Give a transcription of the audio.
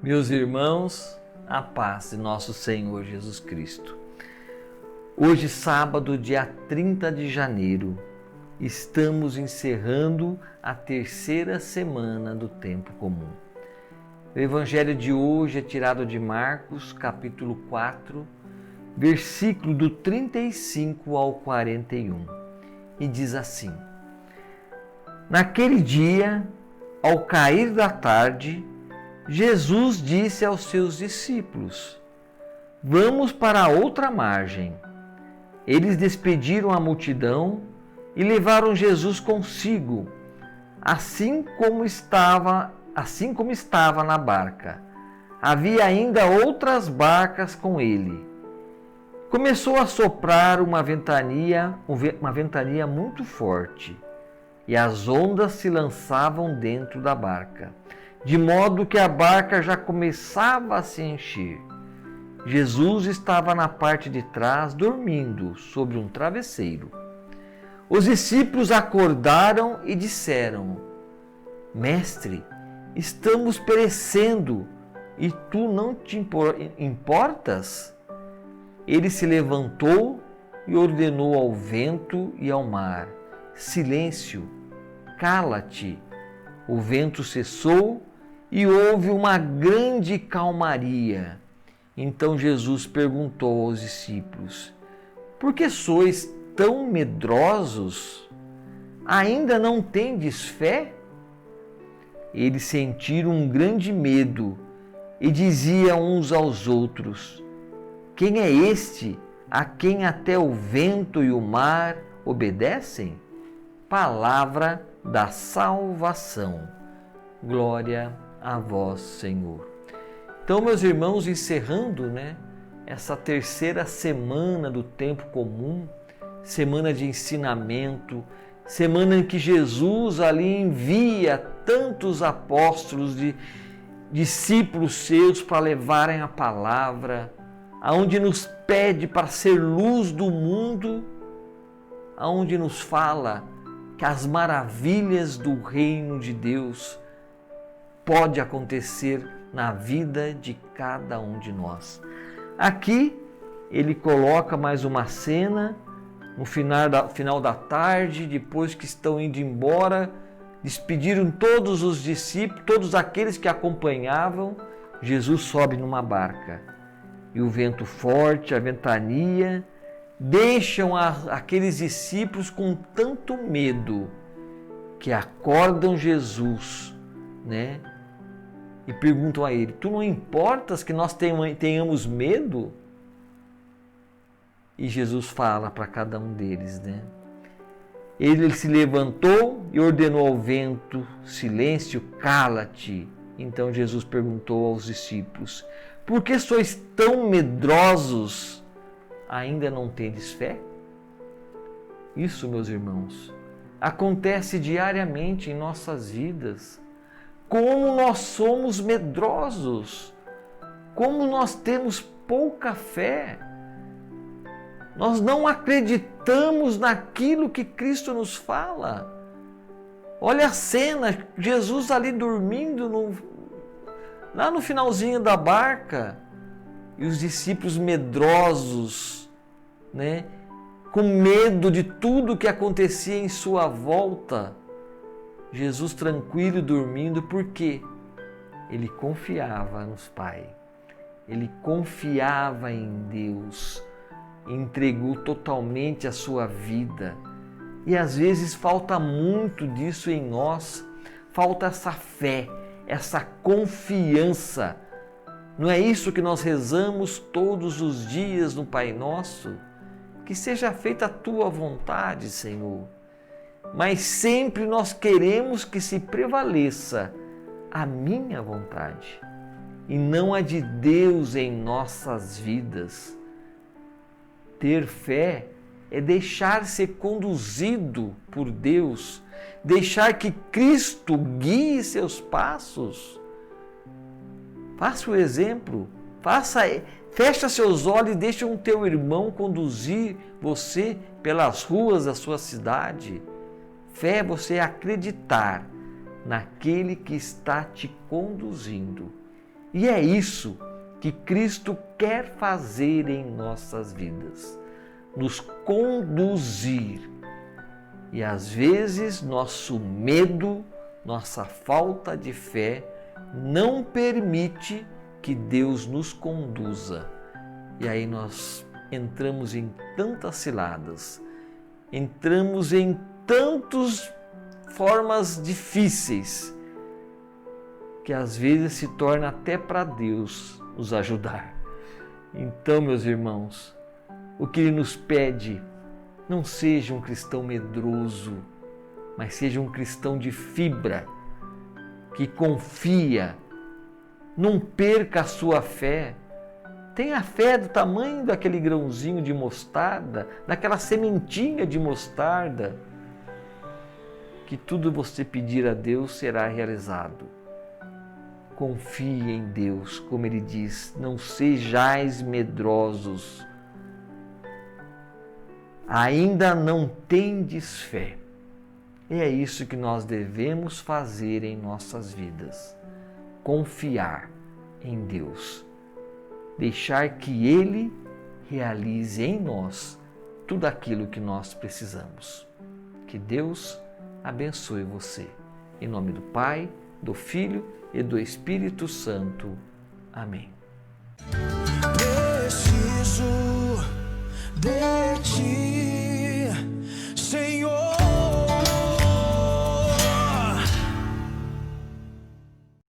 Meus irmãos, a paz de nosso Senhor Jesus Cristo. Hoje, sábado, dia 30 de janeiro, estamos encerrando a terceira semana do tempo comum. O evangelho de hoje é tirado de Marcos, capítulo 4, versículo do 35 ao 41, e diz assim: Naquele dia, ao cair da tarde, Jesus disse aos seus discípulos: Vamos para a outra margem. Eles despediram a multidão e levaram Jesus consigo, assim como estava na barca. Havia ainda outras barcas com ele. Começou a soprar uma ventania muito forte, e as ondas se lançavam dentro da barca, de modo que a barca já começava a se encher. Jesus estava na parte de trás, dormindo sobre um travesseiro. Os discípulos acordaram e disseram: Mestre, estamos perecendo e tu não te importas? Ele se levantou e ordenou ao vento e ao mar: Silêncio, cala-te. O vento cessou e houve uma grande calmaria. Então Jesus perguntou aos discípulos: Por que sois tão medrosos? Ainda não tendes fé? Eles sentiram um grande medo e diziam uns aos outros: Quem é este a quem até o vento e o mar obedecem? Palavra da salvação. Glória a vós, Senhor. Então, meus irmãos, encerrando, essa terceira semana do tempo comum, semana de ensinamento, semana em que Jesus ali envia tantos apóstolos, de discípulos seus para levarem a palavra, aonde nos pede para ser luz do mundo, aonde nos fala que as maravilhas do reino de Deus pode acontecer na vida de cada um de nós. Aqui ele coloca mais uma cena no final da tarde, depois que estão indo embora, despediram todos os discípulos, todos aqueles que acompanhavam. Jesus sobe numa barca e o vento forte, a ventania, deixam aqueles discípulos com tanto medo que acordam Jesus, e perguntam a ele: Tu não importas que nós tenhamos medo? E Jesus fala para cada um deles, Ele se levantou e ordenou ao vento: Silêncio, cala-te. Então Jesus perguntou aos discípulos: Por que sois tão medrosos? Ainda não tendes fé? Isso, meus irmãos, acontece diariamente em nossas vidas. Como nós somos medrosos, como nós temos pouca fé. Nós não acreditamos naquilo que Cristo nos fala. Olha a cena, Jesus ali dormindo lá no finalzinho da barca, e os discípulos medrosos, com medo de tudo que acontecia em sua volta. Jesus tranquilo dormindo, porque ele confiava nos Pai, ele confiava em Deus, entregou totalmente a sua vida. E às vezes falta muito disso em nós, falta essa fé, essa confiança. Não é isso que nós rezamos todos os dias no Pai Nosso? Que seja feita a tua vontade, Senhor. Mas sempre nós queremos que se prevaleça a minha vontade e não a de Deus em nossas vidas. Ter fé é deixar ser conduzido por Deus, deixar que Cristo guie seus passos. Faça o exemplo, fecha seus olhos e deixa um teu irmão conduzir você pelas ruas da sua cidade. Fé é você acreditar naquele que está te conduzindo E é isso que Cristo quer fazer em nossas vidas, nos conduzir. E às vezes nosso medo, nossa falta de fé não permite que Deus nos conduza. E aí nós entramos em tantas ciladas, entramos em tantas formas difíceis, que às vezes se torna até para Deus nos ajudar. Então, meus irmãos, o que Ele nos pede, não seja um cristão medroso, mas seja um cristão de fibra, que confia, não perca a sua fé. Tenha fé do tamanho daquele grãozinho de mostarda, daquela sementinha de mostarda, que tudo você pedir a Deus será realizado. Confie em Deus, como Ele diz, não sejais medrosos. Ainda não tendes fé. E é isso que nós devemos fazer em nossas vidas. Confiar em Deus. Deixar que Ele realize em nós tudo aquilo que nós precisamos. Que Deus abençoe você. Em nome do Pai, do Filho e do Espírito Santo. Amém. Preciso